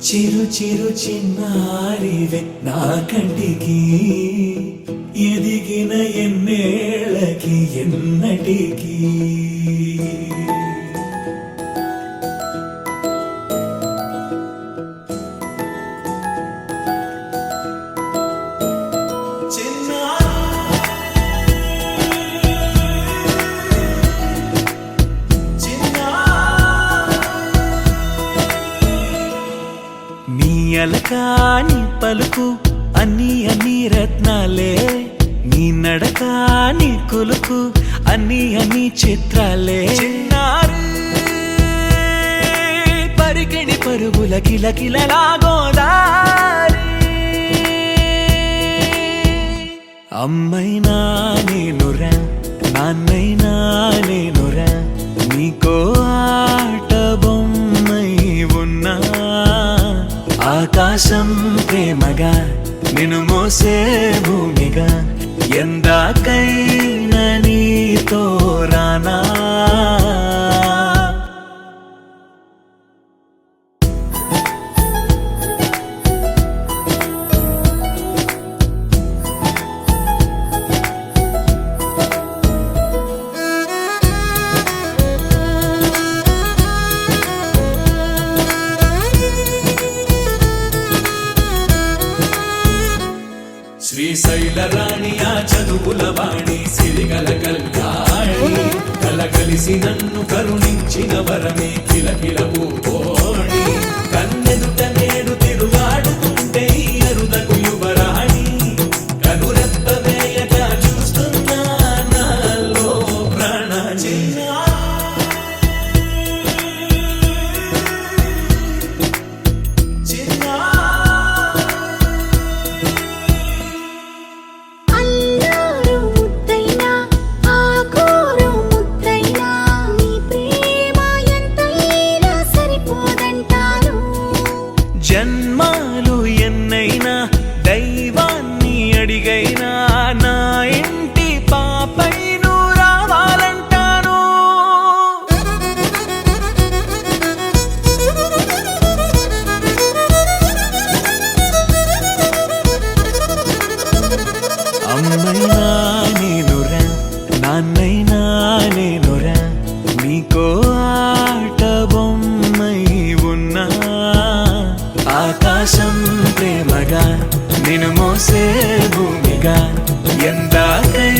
చిరు చిరు చిన్నారివే నా కంటికి ఎదిగిన ఎన్నేళ్ళకి ఎన్నటికి అలకాని పలుకు అన్ని అన్ని రత్నాలే నీ నడకాని కులుకు అన్ని అన్ని చిత్రాలే చిన్నారు పరికిణి పరుగుల కిలకిలలాగోదారి అమ్మైనా నేనురా నాన్నైనా నేనురా నీకో ఆట బొమ్మై ఉన్నా ఆకాశం ప్రేమగా నిన్ను మోసే భూమిగా ఎందాకైనా నీతో రానా శ్రీశైల రాణియా చదువుల వాణి సిరిగల కల్యాణి కలకలిసి నన్ను కరుణించిన వరమే కిలకిల పూకోణి కన్నెదుట నేడు తిరుగాడుతుంటే అరుదకు యువరాణి కనురెప్ప వేయక చూస్తున్నా నాలో ప్రాణ జన్మాలు ఎన్నైనా దైవాన్ని అడిగైనా నా ఇంటి పాపై నువ్వు రావాలంటాను అమ్మైనా నేనురా నాన్నైనా నేనురా నీకో ఆట బొమ్మై ఉన్నా ఆకాశం ప్రేమగా నిన్ను మోసే భూమిగా ఎందాకై